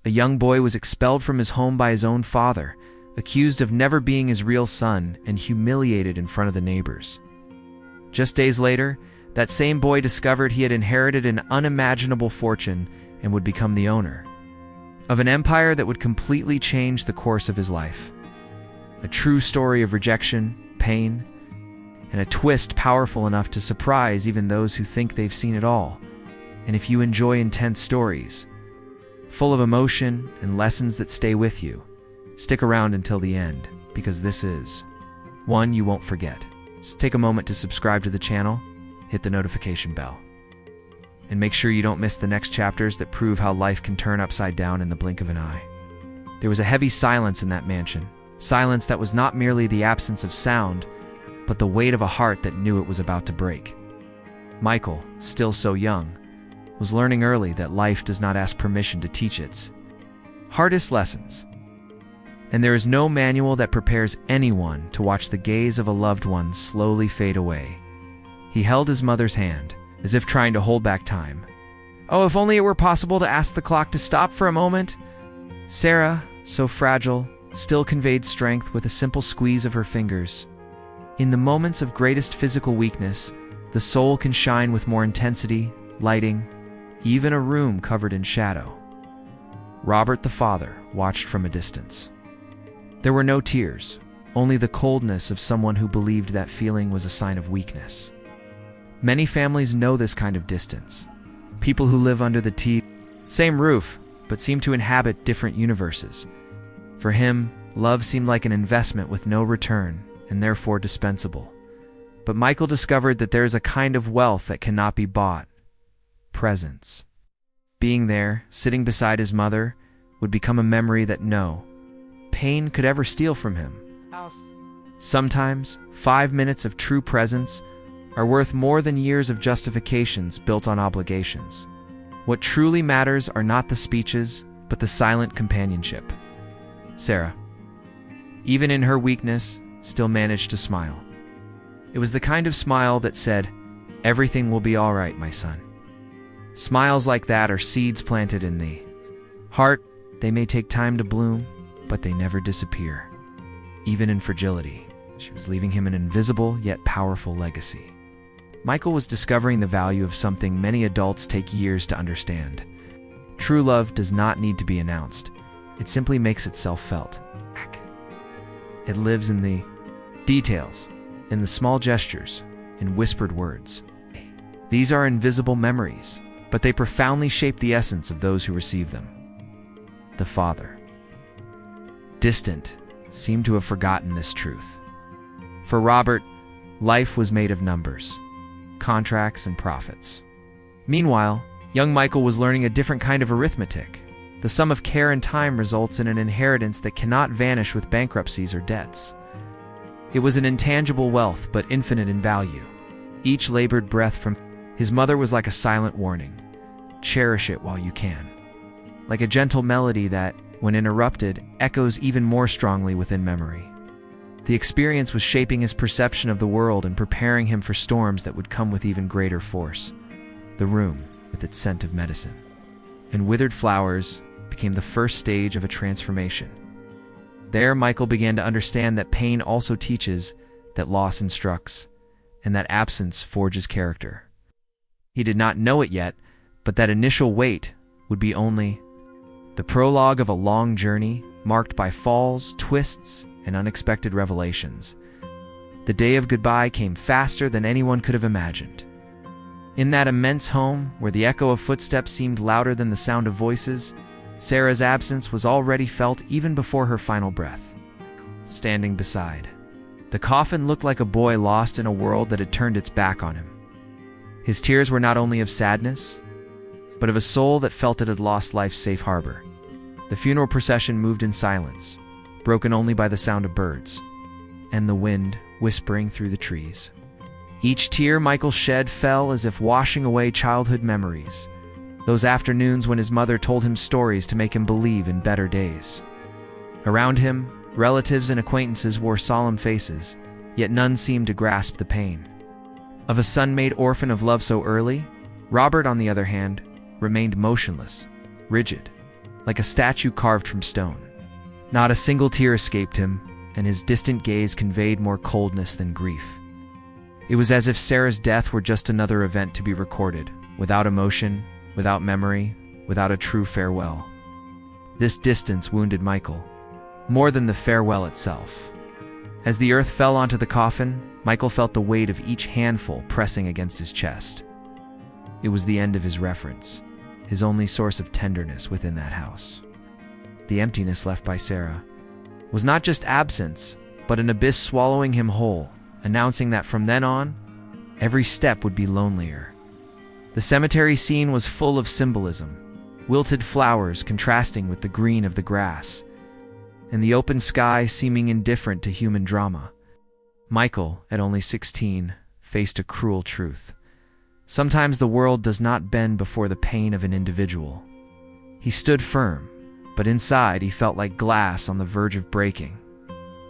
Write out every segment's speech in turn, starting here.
A young boy was expelled from his home by his own father, accused of never being his real son, and humiliated in front of the neighbors. Just days later, that same boy discovered he had inherited an unimaginable fortune and would become the owner of an empire that would completely change the course of his life. A true story of rejection, pain, and a twist powerful enough to surprise even those who think they've seen it all. And if you enjoy intense stories, full of emotion and lessons that stay with you, stick around until the end, because this is one you won't forget. So take a moment to subscribe to the channel, hit the notification bell, and make sure you don't miss the next chapters that prove how life can turn upside down in the blink of an eye. There was a heavy silence in that mansion, silence that was not merely the absence of sound, but the weight of a heart that knew it was about to break. Michael, still so young, was learning early that life does not ask permission to teach its hardest lessons. And there is no manual that prepares anyone to watch the gaze of a loved one slowly fade away. He held his mother's hand, as if trying to hold back time. Oh, if only it were possible to ask the clock to stop for a moment. Sarah, so fragile, still conveyed strength with a simple squeeze of her fingers. In the moments of greatest physical weakness, the soul can shine with more intensity, lighting, even a room covered in shadow. Robert the father watched from a distance. There were no tears, only the coldness of someone who believed that feeling was a sign of weakness. Many families know this kind of distance. People who live under the same roof, but seem to inhabit different universes. For him, love seemed like an investment with no return, and therefore dispensable. But Michael discovered that there is a kind of wealth that cannot be bought: presence. Being there, sitting beside his mother, would become a memory that no pain could ever steal from him. Sometimes, 5 minutes of true presence are worth more than years of justifications built on obligations. What truly matters are not the speeches, but the silent companionship. Sarah, even in her weakness, still managed to smile. It was the kind of smile that said, "Everything will be all right, my son." Smiles like that are seeds planted in the heart. They may take time to bloom, but they never disappear. Even in fragility, she was leaving him an invisible yet powerful legacy. Michael was discovering the value of something many adults take years to understand. True love does not need to be announced. It simply makes itself felt. It lives in the details, in the small gestures, in whispered words. These are invisible memories, but they profoundly shape the essence of those who receive them. The father, distant, seemed to have forgotten this truth. For Robert, life was made of numbers, contracts, and profits. Meanwhile, young Michael was learning a different kind of arithmetic. The sum of care and time results in an inheritance that cannot vanish with bankruptcies or debts. It was an intangible wealth, but infinite in value. Each labored breath from his mother was like a silent warning. Cherish it while you can. Like a gentle melody that, when interrupted, echoes even more strongly within memory. The experience was shaping his perception of the world and preparing him for storms that would come with even greater force. The room, with its scent of medicine and withered flowers, became the first stage of a transformation. There, Michael began to understand that pain also teaches, that loss instructs, and that absence forges character. He did not know it yet, but that initial wait would be only the prologue of a long journey marked by falls, twists, and unexpected revelations. The day of goodbye came faster than anyone could have imagined. In that immense home, where the echo of footsteps seemed louder than the sound of voices, Sarah's absence was already felt even before her final breath. Standing beside the coffin looked like a boy lost in a world that had turned its back on him. His tears were not only of sadness, but of a soul that felt it had lost life's safe harbor. The funeral procession moved in silence, broken only by the sound of birds and the wind whispering through the trees. Each tear Michael shed fell as if washing away childhood memories, those afternoons when his mother told him stories to make him believe in better days. Around him, relatives and acquaintances wore solemn faces, yet none seemed to grasp the pain of a son made orphan of love so early. Robert, on the other hand, remained motionless, rigid, like a statue carved from stone. Not a single tear escaped him, and his distant gaze conveyed more coldness than grief. It was as if Sarah's death were just another event to be recorded, without emotion, without memory, without a true farewell. This distance wounded Michael, more than the farewell itself. As the earth fell onto the coffin, Michael felt the weight of each handful pressing against his chest. It was the end of his reference, his only source of tenderness within that house. The emptiness left by Sarah was not just absence, but an abyss swallowing him whole, announcing that from then on, every step would be lonelier. The cemetery scene was full of symbolism, wilted flowers contrasting with the green of the grass, and the open sky seeming indifferent to human drama. Michael, at only 16, faced a cruel truth. Sometimes the world does not bend before the pain of an individual. He stood firm, but inside he felt like glass on the verge of breaking.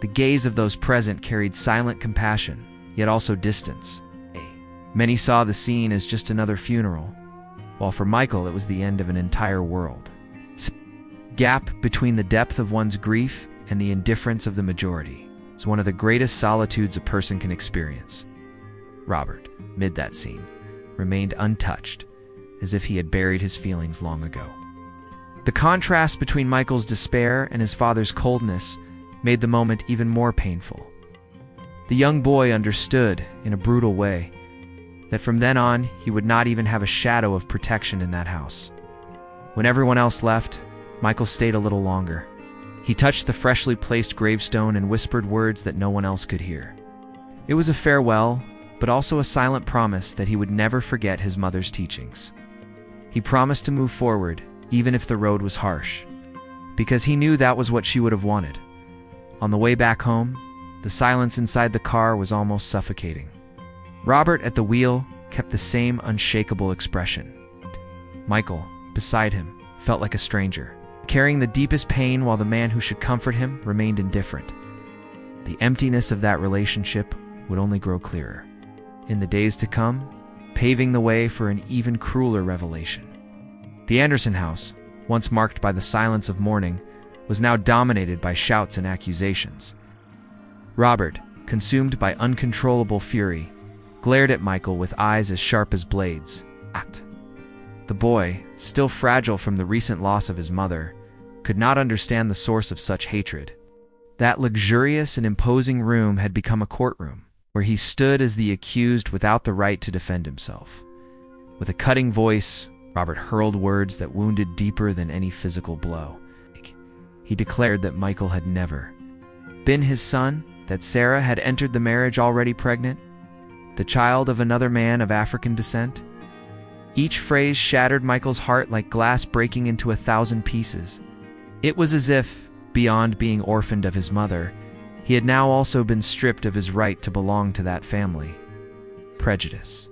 The gaze of those present carried silent compassion, yet also distance. Many saw the scene as just another funeral, while for Michael it was the end of an entire world. Gap between the depth of one's grief and the indifference of the majority is one of the greatest solitudes a person can experience. Robert, mid that scene, remained untouched, as if he had buried his feelings long ago. The contrast between Michael's despair and his father's coldness made the moment even more painful. The young boy understood, in a brutal way, that from then on he would not even have a shadow of protection in that house. When everyone else left, Michael stayed a little longer. He touched the freshly placed gravestone and whispered words that no one else could hear. It was a farewell, but also a silent promise that he would never forget his mother's teachings. He promised to move forward, even if the road was harsh, because he knew that was what she would have wanted. On the way back home, the silence inside the car was almost suffocating. Robert, at the wheel, kept the same unshakable expression. Michael, beside him, felt like a stranger, carrying the deepest pain while the man who should comfort him remained indifferent. The emptiness of that relationship would only grow clearer in the days to come, paving the way for an even crueler revelation. The Anderson house, once marked by the silence of mourning, was now dominated by shouts and accusations. Robert, consumed by uncontrollable fury, glared at Michael with eyes as sharp as blades. The boy, still fragile from the recent loss of his mother, could not understand the source of such hatred. That luxurious and imposing room had become a courtroom, where he stood as the accused without the right to defend himself. With a cutting voice, Robert hurled words that wounded deeper than any physical blow. He declared that Michael had never been his son, that Sarah had entered the marriage already pregnant, the child of another man of African descent. Each phrase shattered Michael's heart like glass breaking into 1,000 pieces. It was as if, beyond being orphaned of his mother, he had now also been stripped of his right to belong to that family. Prejudice,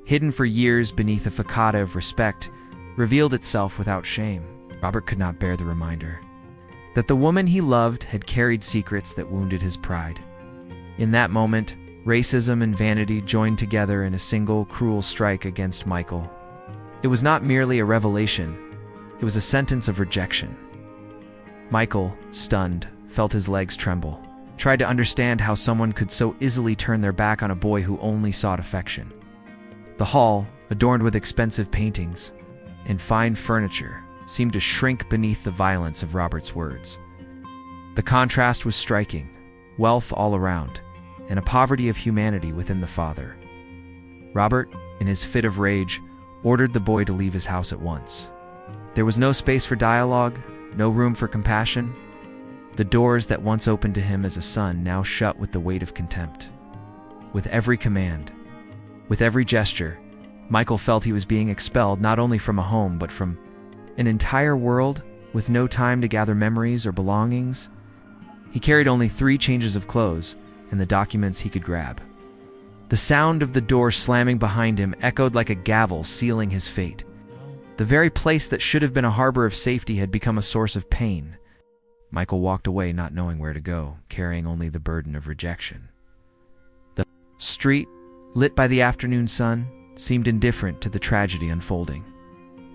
hidden for years beneath a facade of respect, revealed itself without shame. Robert could not bear the reminder that the woman he loved had carried secrets that wounded his pride. In that moment, racism and vanity joined together in a single cruel strike against Michael. It was not merely a revelation, it was a sentence of rejection. Michael, stunned, felt his legs tremble, tried to understand how someone could so easily turn their back on a boy who only sought affection. The hall, adorned with expensive paintings and fine furniture, seemed to shrink beneath the violence of Robert's words. The contrast was striking, wealth all around, and a poverty of humanity within the father. Robert, in his fit of rage, ordered the boy to leave his house at once. There was no space for dialogue, no room for compassion. The doors that once opened to him as a son now shut with the weight of contempt. With every command, with every gesture, Michael felt he was being expelled not only from a home but from an entire world, with no time to gather memories or belongings. He carried only 3 changes of clothes and the documents he could grab. The sound of the door slamming behind him echoed like a gavel sealing his fate. The very place that should have been a harbor of safety had become a source of pain. Michael walked away not knowing where to go, carrying only the burden of rejection. The street, lit by the afternoon sun, seemed indifferent to the tragedy unfolding.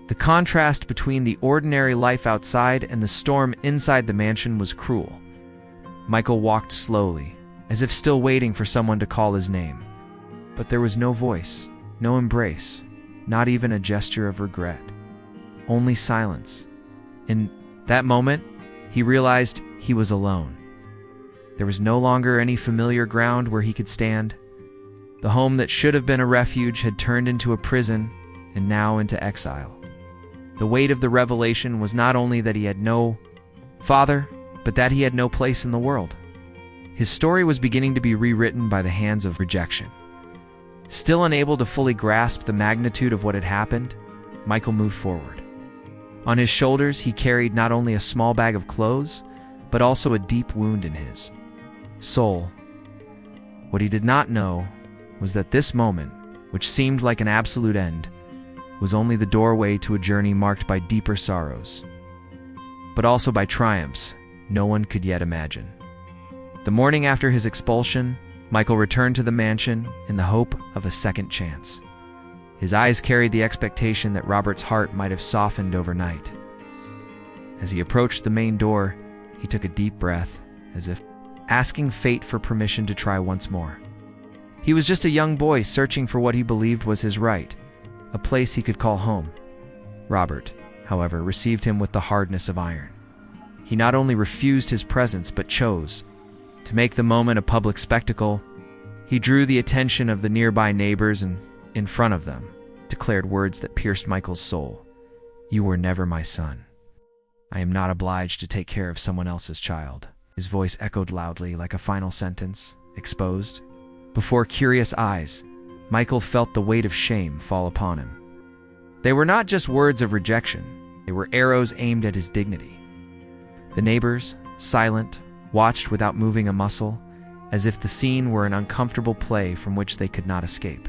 The contrast between the ordinary life outside and the storm inside the mansion was cruel. Michael walked slowly, as if still waiting for someone to call his name. But there was no voice, no embrace, not even a gesture of regret. Only silence. In that moment, he realized he was alone. There was no longer any familiar ground where he could stand. The home that should have been a refuge had turned into a prison, and now into exile. The weight of the revelation was not only that he had no father, but that he had no place in the world. His story was beginning to be rewritten by the hands of rejection. Still unable to fully grasp the magnitude of what had happened, Michael moved forward. On his shoulders, he carried not only a small bag of clothes, but also a deep wound in his soul. What he did not know was that this moment, which seemed like an absolute end, was only the doorway to a journey marked by deeper sorrows, but also by triumphs no one could yet imagine. The morning after his expulsion, Michael returned to the mansion in the hope of a second chance. His eyes carried the expectation that Robert's heart might have softened overnight. As he approached the main door, he took a deep breath, as if asking fate for permission to try once more. He was just a young boy searching for what he believed was his right, a place he could call home. Robert, however, received him with the hardness of iron. He not only refused his presence, but chose to make the moment a public spectacle. He drew the attention of the nearby neighbors and, in front of them, declared words that pierced Michael's soul. "You were never my son. I am not obliged to take care of someone else's child." His voice echoed loudly like a final sentence. Exposed before curious eyes, Michael felt the weight of shame fall upon him. They were not just words of rejection, they were arrows aimed at his dignity. The neighbors, silent, watched without moving a muscle, as if the scene were an uncomfortable play from which they could not escape.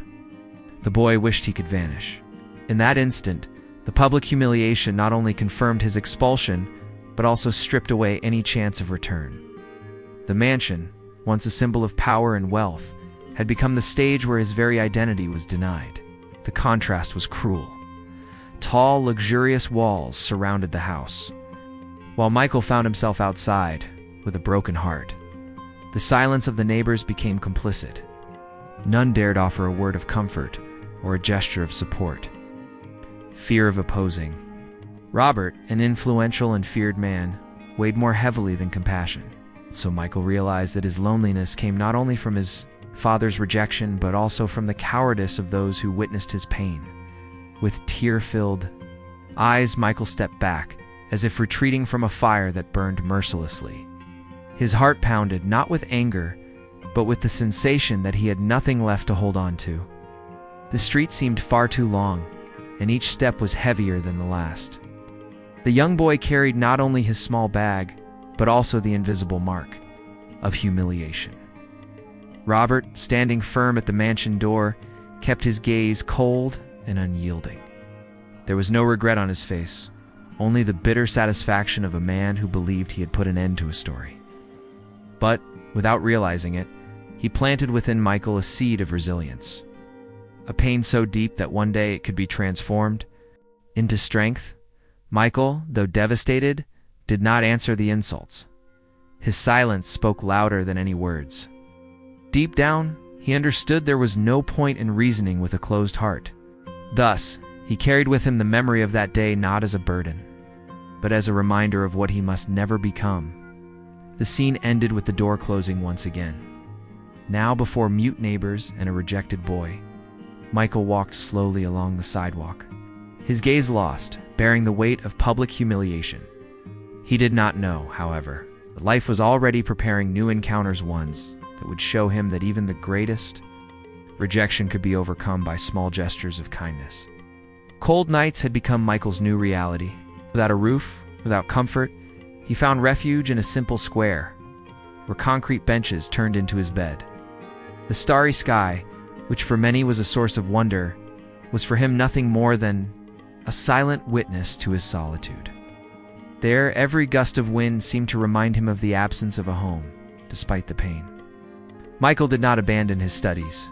The boy wished he could vanish. In that instant, the public humiliation not only confirmed his expulsion, but also stripped away any chance of return. The mansion, once a symbol of power and wealth, had become the stage where his very identity was denied. The contrast was cruel. Tall, luxurious walls surrounded the house, while Michael found himself outside with a broken heart. The silence of the neighbors became complicit. None dared offer a word of comfort or a gesture of support. Fear of opposing Robert, an influential and feared man, weighed more heavily than compassion. So Michael realized that his loneliness came not only from his father's rejection, but also from the cowardice of those who witnessed his pain. With tear-filled eyes, Michael stepped back, as if retreating from a fire that burned mercilessly. His heart pounded, not with anger, but with the sensation that he had nothing left to hold on to. The street seemed far too long, and each step was heavier than the last. The young boy carried not only his small bag, but also the invisible mark of humiliation. Robert, standing firm at the mansion door, kept his gaze cold and unyielding. There was no regret on his face, only the bitter satisfaction of a man who believed he had put an end to a story. But, without realizing it, he planted within Michael a seed of resilience. A pain so deep that one day it could be transformed into strength. Michael, though devastated, did not answer the insults. His silence spoke louder than any words. Deep down, he understood there was no point in reasoning with a closed heart. Thus, he carried with him the memory of that day not as a burden, but as a reminder of what he must never become. The scene ended with the door closing once again. Now before mute neighbors and a rejected boy, Michael walked slowly along the sidewalk, his gaze lost, bearing the weight of public humiliation. He did not know, however, that life was already preparing new encounters, ones that would show him that even the greatest rejection could be overcome by small gestures of kindness. Cold nights had become Michael's new reality. Without a roof, without comfort, he found refuge in a simple square, where concrete benches turned into his bed. The starry sky, which for many was a source of wonder, was for him nothing more than a silent witness to his solitude. There, every gust of wind seemed to remind him of the absence of a home, despite the pain. Michael did not abandon his studies.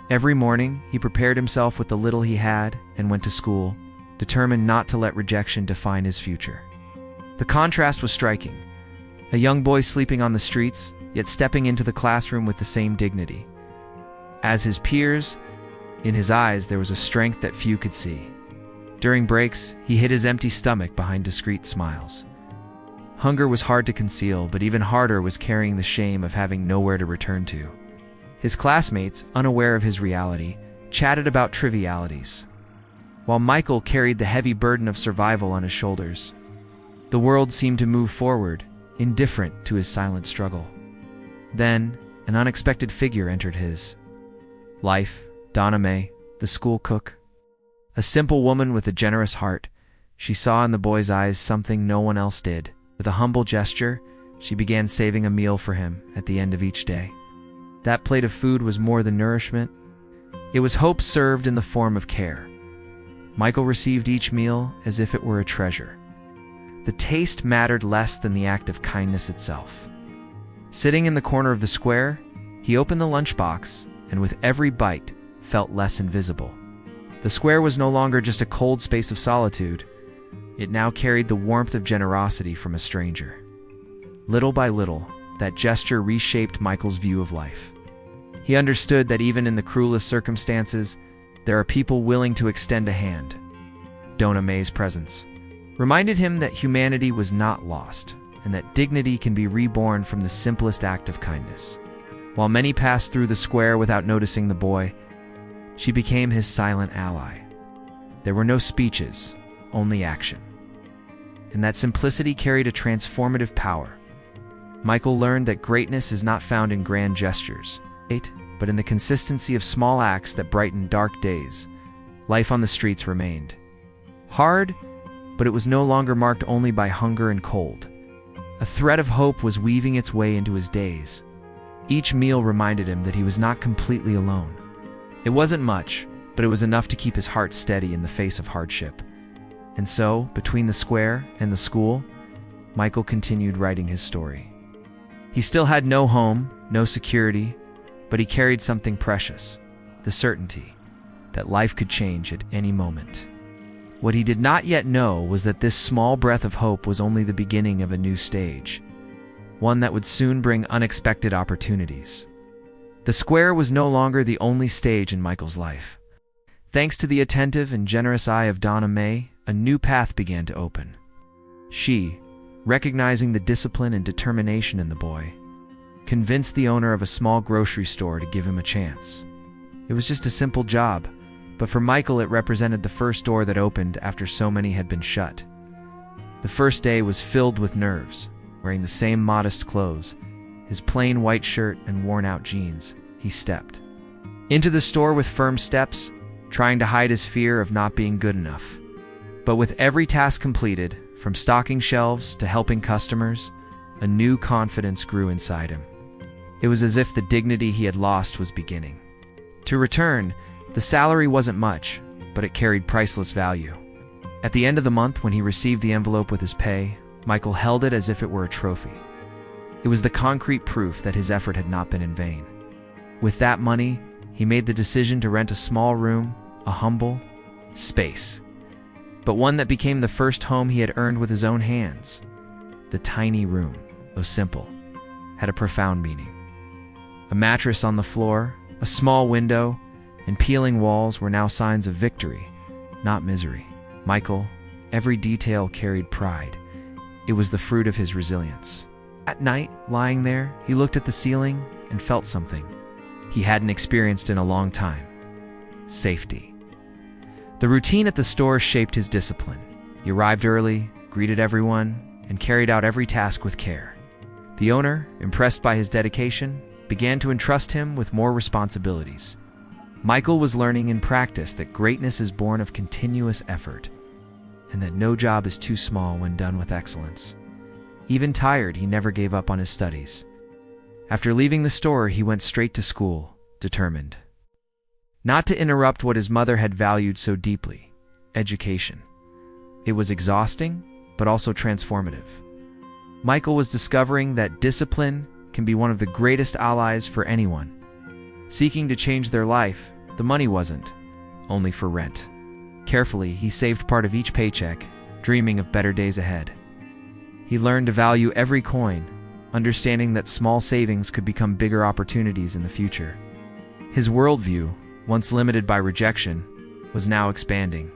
Every morning, he prepared himself with the little he had and went to school, determined not to let rejection define his future. The contrast was striking. A young boy sleeping on the streets, yet stepping into the classroom with the same dignity. As his peers, in his eyes there was a strength that few could see. During breaks, he hid his empty stomach behind discreet smiles. Hunger was hard to conceal, but even harder was carrying the shame of having nowhere to return to. His classmates, unaware of his reality, chatted about trivialities, while Michael carried the heavy burden of survival on his shoulders. The world seemed to move forward, indifferent to his silent struggle. Then, an unexpected figure entered his life, Donna Mae, the school cook. A simple woman with a generous heart, she saw in the boy's eyes something no one else did. With a humble gesture, she began saving a meal for him at the end of each day. That plate of food was more than nourishment. It was hope served in the form of care. Michael received each meal as if it were a treasure. The taste mattered less than the act of kindness itself. Sitting in the corner of the square, he opened the lunchbox and with every bite felt less invisible. The square was no longer just a cold space of solitude. It now carried the warmth of generosity from a stranger. Little by little, that gesture reshaped Michael's view of life. He understood that even in the cruelest circumstances, there are people willing to extend a hand. Donna Mae's presence reminded him that humanity was not lost, and that dignity can be reborn from the simplest act of kindness. While many passed through the square without noticing the boy, she became his silent ally. There were no speeches, only action. And that simplicity carried a transformative power. Michael learned that greatness is not found in grand gestures, but in the consistency of small acts that brighten dark days. Life on the streets remained hard, but it was no longer marked only by hunger and cold. A thread of hope was weaving its way into his days. Each meal reminded him that he was not completely alone. It wasn't much, but it was enough to keep his heart steady in the face of hardship. And so, between the square and the school, Michael continued writing his story. He still had no home, no security, but he carried something precious, the certainty that life could change at any moment. What he did not yet know was that this small breath of hope was only the beginning of a new stage, one that would soon bring unexpected opportunities. The square was no longer the only stage in Michael's life. Thanks to the attentive and generous eye of Donna Mae, a new path began to open. She, recognizing the discipline and determination in the boy, convinced the owner of a small grocery store to give him a chance. It was just a simple job, but for Michael it represented the first door that opened after so many had been shut. The first day was filled with nerves. Wearing the same modest clothes, his plain white shirt and worn-out jeans, he stepped into the store with firm steps, trying to hide his fear of not being good enough. But with every task completed, from stocking shelves to helping customers, a new confidence grew inside him. It was as if the dignity he had lost was beginning to return. The salary wasn't much, but it carried priceless value. At the end of the month, when he received the envelope with his pay, Michael held it as if it were a trophy. It was the concrete proof that his effort had not been in vain. With that money, he made the decision to rent a small room, a humble space, but one that became the first home he had earned with his own hands. The tiny room, though simple, had a profound meaning. A mattress on the floor, a small window, and peeling walls were now signs of victory, not misery. Michael, every detail carried pride. It was the fruit of his resilience. At night, lying there, he looked at the ceiling and felt something he hadn't experienced in a long time: safety. The routine at the store shaped his discipline. He arrived early, greeted everyone, and carried out every task with care. The owner, impressed by his dedication, began to entrust him with more responsibilities. Michael was learning in practice that greatness is born of continuous effort, and that no job is too small when done with excellence. Even tired, he never gave up on his studies. After leaving the store, he went straight to school, determined not to interrupt what his mother had valued so deeply: education. It was exhausting, but also transformative. Michael was discovering that discipline can be one of the greatest allies for anyone seeking to change their life. The money wasn't only for rent. Carefully, he saved part of each paycheck, dreaming of better days ahead. He learned to value every coin, understanding that small savings could become bigger opportunities in the future. His worldview, once limited by rejection, was now expanding.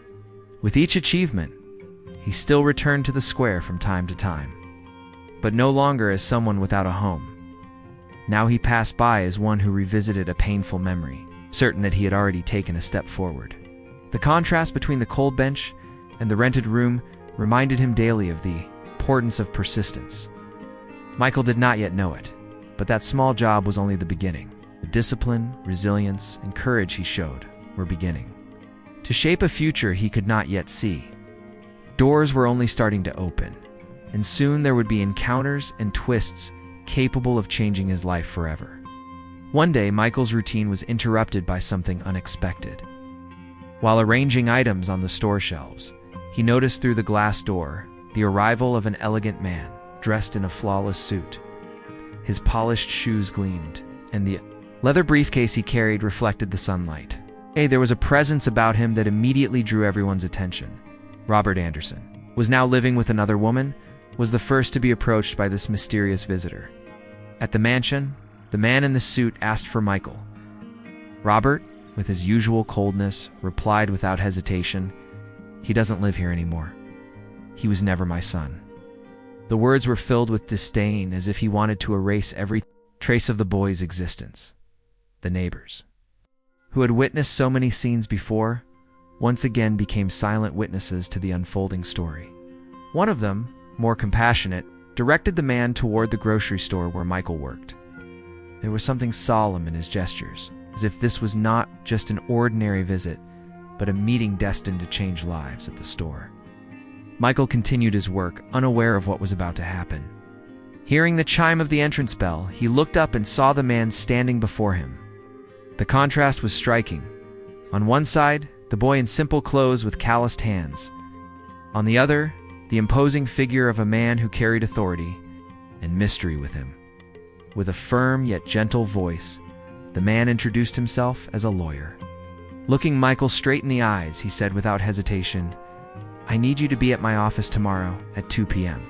With each achievement, he still returned to the square from time to time, but no longer as someone without a home. Now he passed by as one who revisited a painful memory, certain that he had already taken a step forward. The contrast between the cold bench and the rented room reminded him daily of the importance of persistence. Michael did not yet know it, but that small job was only the beginning. The discipline, resilience, and courage he showed were beginning to shape a future he could not yet see. Doors were only starting to open, and soon there would be encounters and twists capable of changing his life forever. One day, Michael's routine was interrupted by something unexpected. While arranging items on the store shelves, he noticed through the glass door the arrival of an elegant man dressed in a flawless suit. His polished shoes gleamed, and the leather briefcase he carried reflected the sunlight. There was a presence about him that immediately drew everyone's attention. Robert Anderson was now living with another woman, was the first to be approached by this mysterious visitor. At the mansion, the man in the suit asked for Michael. Robert, with his usual coldness, replied without hesitation, "He doesn't live here anymore. He was never my son." The words were filled with disdain, as if he wanted to erase every trace of the boy's existence. The neighbors, who had witnessed so many scenes before, once again became silent witnesses to the unfolding story. One of them, more compassionate, directed the man toward the grocery store where Michael worked. There was something solemn in his gestures, as if this was not just an ordinary visit, but a meeting destined to change lives at the store. Michael continued his work, unaware of what was about to happen. Hearing the chime of the entrance bell, he looked up and saw the man standing before him. The contrast was striking. On one side, the boy in simple clothes with calloused hands. On the other, the imposing figure of a man who carried authority and mystery with him. With a firm yet gentle voice, the man introduced himself as a lawyer. Looking Michael straight in the eyes, he said without hesitation, "I need you to be at my office tomorrow at 2 p.m.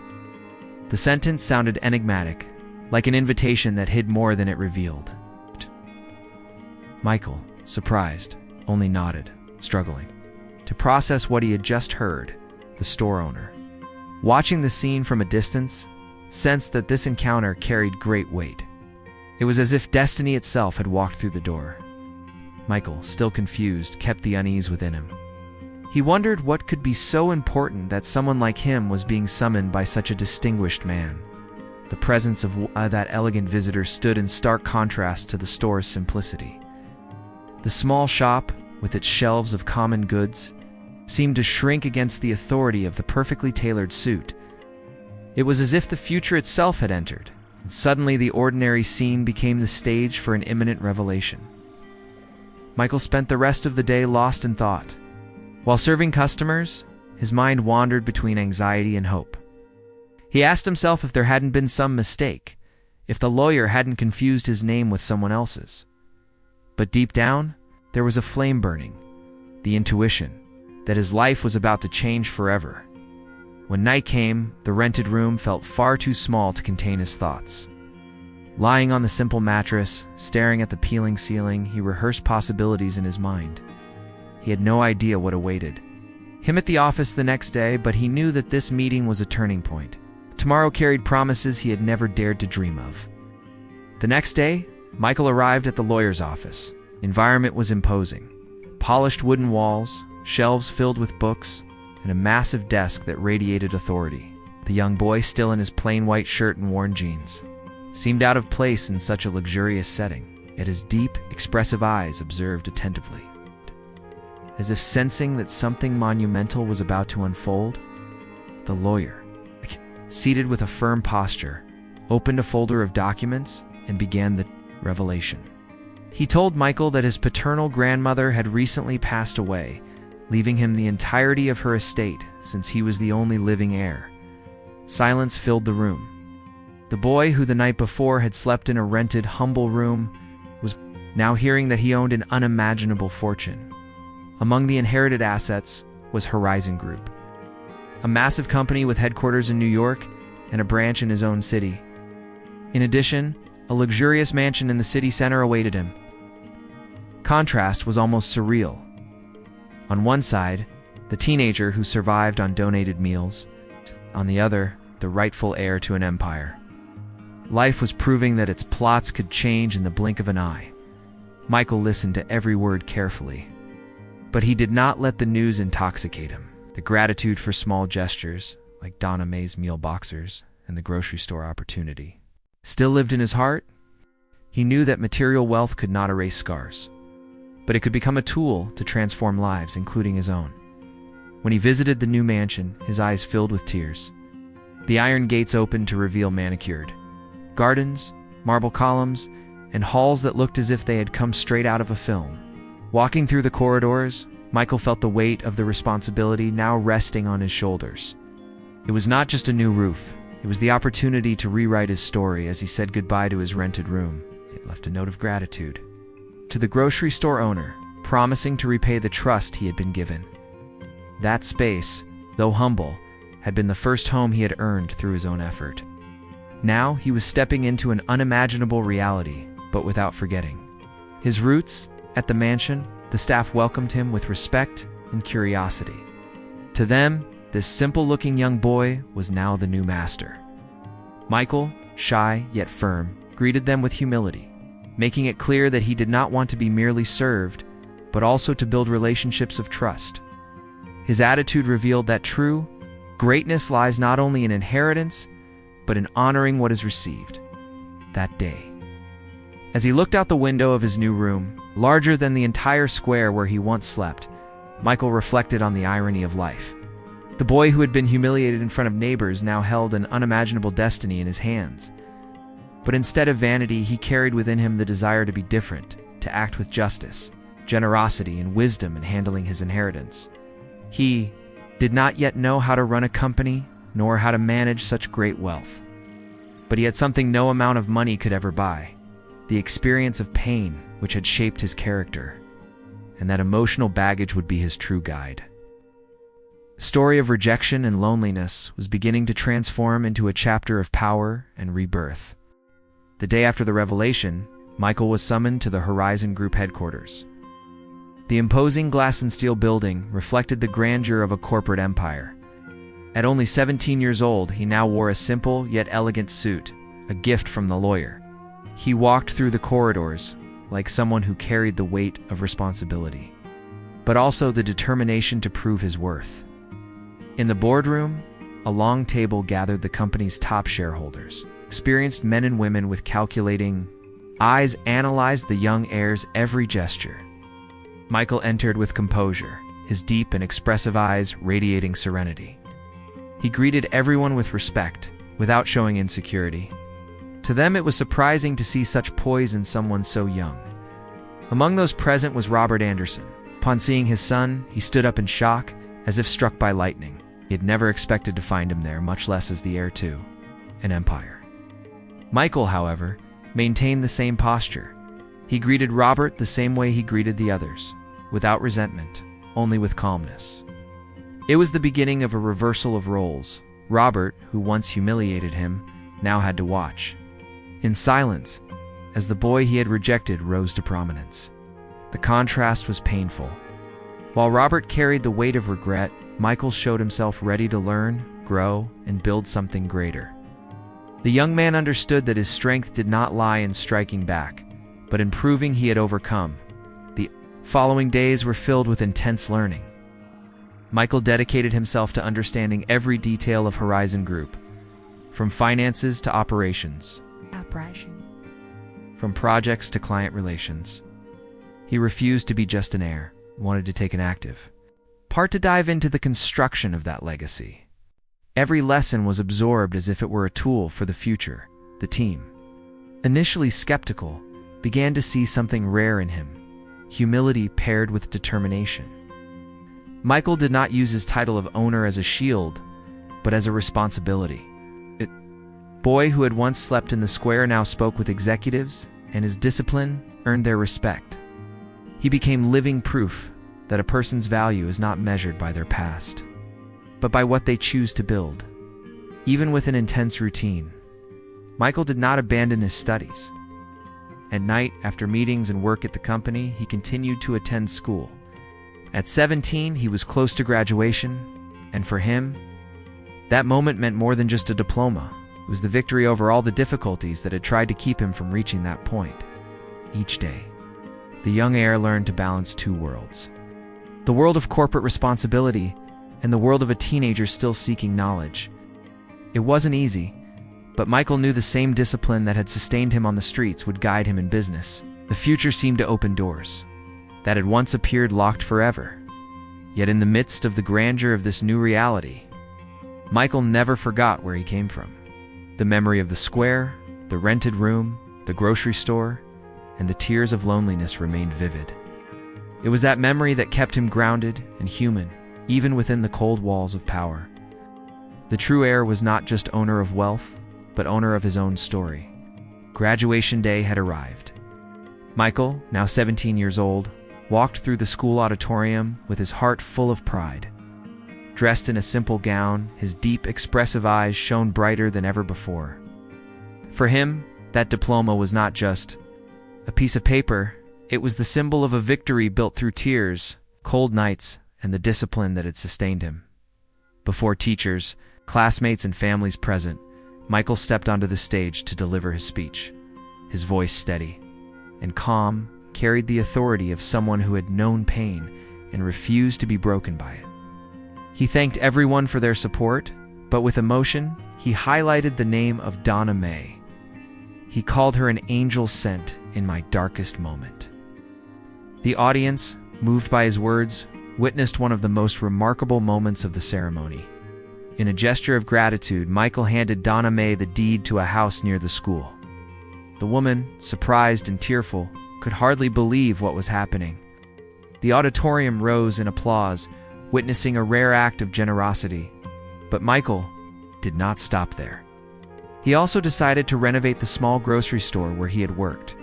The sentence sounded enigmatic, like an invitation that hid more than it revealed. Michael, surprised, only nodded, struggling to process what he had just heard. The store owner, watching the scene from a distance, sensed that this encounter carried great weight. It was as if destiny itself had walked through the door. Michael, still confused, kept the unease within him. He wondered what could be so important that someone like him was being summoned by such a distinguished man. The presence of that elegant visitor stood in stark contrast to the store's simplicity. The small shop, with its shelves of common goods, seemed to shrink against the authority of the perfectly tailored suit. It was as if the future itself had entered, and suddenly the ordinary scene became the stage for an imminent revelation. Michael spent the rest of the day lost in thought. While serving customers, his mind wandered between anxiety and hope. He asked himself if there hadn't been some mistake, if the lawyer hadn't confused his name with someone else's. But deep down, there was a flame burning, the intuition that his life was about to change forever. When night came, the rented room felt far too small to contain his thoughts. Lying on the simple mattress, staring at the peeling ceiling, he rehearsed possibilities in his mind. He had no idea what awaited him at the office the next day, but he knew that this meeting was a turning point. Tomorrow carried promises he had never dared to dream of. The next day, Michael arrived at the lawyer's office. Environment was imposing. Polished wooden walls, shelves filled with books, and a massive desk that radiated authority. The young boy, still in his plain white shirt and worn jeans, seemed out of place in such a luxurious setting, yet his deep, expressive eyes observed attentively. As if sensing that something monumental was about to unfold, the lawyer, seated with a firm posture, opened a folder of documents and began the revelation. He told Michael that his paternal grandmother had recently passed away, leaving him the entirety of her estate since he was the only living heir. Silence filled the room. The boy, who the night before had slept in a rented, humble room, was now hearing that he owned an unimaginable fortune. Among the inherited assets, was Horizon Group, a massive company with headquarters in New York and a branch in his own city. In addition, a luxurious mansion in the city center awaited him. Contrast was almost surreal. On one side, the teenager who survived on donated meals. On the other, the rightful heir to an empire. Life was proving that its plots could change in the blink of an eye. Michael listened to every word carefully. But he did not let the news intoxicate him. The gratitude for small gestures, like Donna May's meal boxers and the grocery store opportunity, still lived in his heart. He knew that material wealth could not erase scars, but it could become a tool to transform lives, including his own. When he visited the new mansion, his eyes filled with tears. The iron gates opened to reveal manicured gardens, marble columns, and halls that looked as if they had come straight out of a film. Walking through the corridors, Michael felt the weight of the responsibility now resting on his shoulders. It was not just a new roof. It was the opportunity to rewrite his story. As he said goodbye to his rented room, it left a note of gratitude to the grocery store owner, promising to repay the trust he had been given. That space, though humble, had been the first home he had earned through his own effort. Now he was stepping into an unimaginable reality, but without forgetting his roots. At the mansion, the staff welcomed him with respect and curiosity. To them, this simple-looking young boy was now the new master. Michael, shy yet firm, greeted them with humility, making it clear that he did not want to be merely served, but also to build relationships of trust. His attitude revealed that true greatness lies not only in inheritance, but in honoring what is received. That day, as he looked out the window of his new room, larger than the entire square where he once slept, Michael reflected on the irony of life. The boy who had been humiliated in front of neighbors now held an unimaginable destiny in his hands. But instead of vanity, he carried within him the desire to be different, to act with justice, generosity, and wisdom in handling his inheritance. He did not yet know how to run a company, nor how to manage such great wealth. But he had something no amount of money could ever buy: the experience of pain which had shaped his character, and that emotional baggage would be his true guide. The story of rejection and loneliness was beginning to transform into a chapter of power and rebirth. The day after the revelation, Michael was summoned to the Horizon Group headquarters. The imposing glass and steel building reflected the grandeur of a corporate empire. At only 17 years old, he now wore a simple yet elegant suit, a gift from the lawyer. He walked through the corridors like someone who carried the weight of responsibility, but also the determination to prove his worth. In the boardroom, a long table gathered the company's top shareholders. Experienced men and women with calculating eyes analyzed the young heir's every gesture. Michael entered with composure, his deep and expressive eyes radiating serenity. He greeted everyone with respect, without showing insecurity. To them, it was surprising to see such poise in someone so young. Among those present was Robert Anderson. Upon seeing his son, he stood up in shock, as if struck by lightning. He had never expected to find him there, much less as the heir to an empire. Michael, however, maintained the same posture. He greeted Robert the same way he greeted the others, without resentment, only with calmness. It was the beginning of a reversal of roles. Robert, who once humiliated him, now had to watch in silence as the boy he had rejected rose to prominence. The contrast was painful. While Robert carried the weight of regret, Michael showed himself ready to learn, grow, and build something greater. The young man understood that his strength did not lie in striking back, but in proving he had overcome. The following days were filled with intense learning. Michael dedicated himself to understanding every detail of Horizon Group, from finances to operations, from projects to client relations. He refused to be just an heir, wanted to take an active part to dive into the construction of that legacy. Every lesson was absorbed as if it were a tool for the future. The team, initially skeptical, began to see something rare in him: humility paired with determination. Michael did not use his title of owner as a shield, but as a responsibility. The boy who had once slept in the square now spoke with executives, and his discipline earned their respect. He became living proof that a person's value is not measured by their past, but by what they choose to build. Even with an intense routine, Michael did not abandon his studies. At night, after meetings and work at the company, he continued to attend school. At 17, he was close to graduation, and for him, that moment meant more than just a diploma. It was the victory over all the difficulties that had tried to keep him from reaching that point. Each day, the young heir learned to balance two worlds: the world of corporate responsibility and the world of a teenager still seeking knowledge. It wasn't easy, but Michael knew the same discipline that had sustained him on the streets would guide him in business. The future seemed to open doors that had once appeared locked forever. Yet in the midst of the grandeur of this new reality, Michael never forgot where he came from. The memory of the square, the rented room, the grocery store, and the tears of loneliness remained vivid. It was that memory that kept him grounded and human, even within the cold walls of power. The true heir was not just owner of wealth, but owner of his own story. Graduation day had arrived. Michael, now 17 years old, walked through the school auditorium with his heart full of pride. Dressed in a simple gown, his deep, expressive eyes shone brighter than ever before. For him, that diploma was not just a piece of paper. It was the symbol of a victory built through tears, cold nights, and the discipline that had sustained him. Before teachers, classmates, and families present, Michael stepped onto the stage to deliver his speech. His voice steady and calm carried the authority of someone who had known pain and refused to be broken by it. He thanked everyone for their support, but with emotion, he highlighted the name of Donna Mae. He called her an angel sent in my darkest moment. The audience, moved by his words, witnessed one of the most remarkable moments of the ceremony. In a gesture of gratitude, Michael handed Donna Mae the deed to a house near the school. The woman, surprised and tearful, could hardly believe what was happening. The auditorium rose in applause, witnessing a rare act of generosity. But Michael did not stop there. He also decided to renovate the small grocery store where he had worked,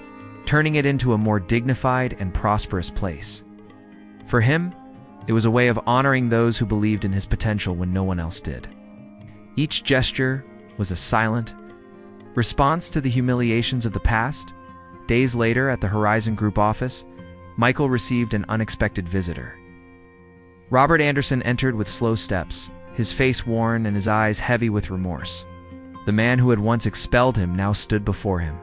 turning it into a more dignified and prosperous place. For him, it was a way of honoring those who believed in his potential when no one else did. Each gesture was a silent response to the humiliations of the past. Days later, at the Horizon Group office, Michael received an unexpected visitor. Robert Anderson entered with slow steps, his face worn and his eyes heavy with remorse. The man who had once expelled him now stood before him,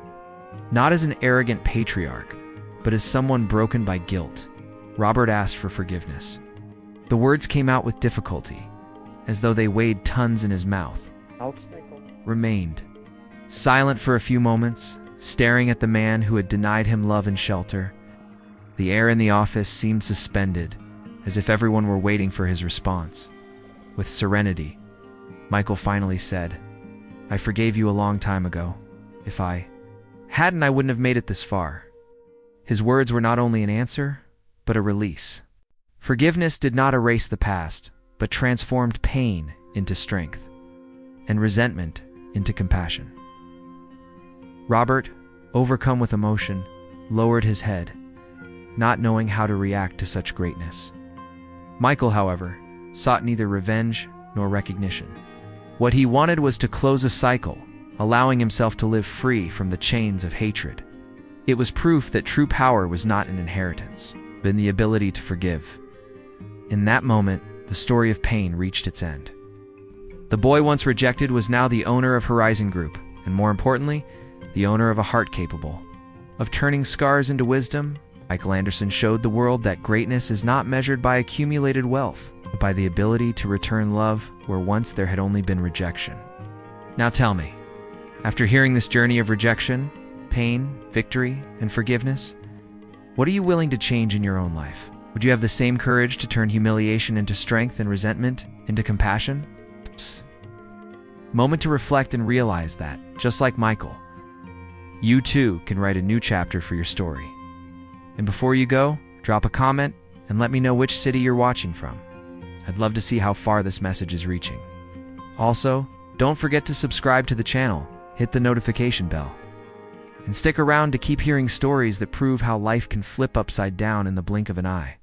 not as an arrogant patriarch, but as someone broken by guilt. Robert asked for forgiveness. The words came out with difficulty, as though they weighed tons in his mouth. Remained silent for a few moments, staring at the man who had denied him love and shelter. The air in the office seemed suspended, as if everyone were waiting for his response. With serenity, Michael finally said, "I forgave you a long time ago. If I hadn't, I wouldn't have made it this far." His words were not only an answer, but a release. Forgiveness did not erase the past, but transformed pain into strength, and resentment into compassion. Robert, overcome with emotion, lowered his head, not knowing how to react to such greatness. Michael, however, sought neither revenge nor recognition. What he wanted was to close a cycle, allowing himself to live free from the chains of hatred. It was proof that true power was not an inheritance, but in the ability to forgive. In that moment, the story of pain reached its end. The boy once rejected was now the owner of Horizon Group, and more importantly, the owner of a heart capable of turning scars into wisdom. Michael Anderson showed the world that greatness is not measured by accumulated wealth, but by the ability to return love where once there had only been rejection. Now tell me, after hearing this journey of rejection, pain, victory, and forgiveness, what are you willing to change in your own life? Would you have the same courage to turn humiliation into strength and resentment into compassion? Moment to reflect and realize that, just like Michael, you too can write a new chapter for your story. And before you go, drop a comment and let me know which city you're watching from. I'd love to see how far this message is reaching. Also, don't forget to subscribe to the channel, hit the notification bell, and stick around to keep hearing stories that prove how life can flip upside down in the blink of an eye.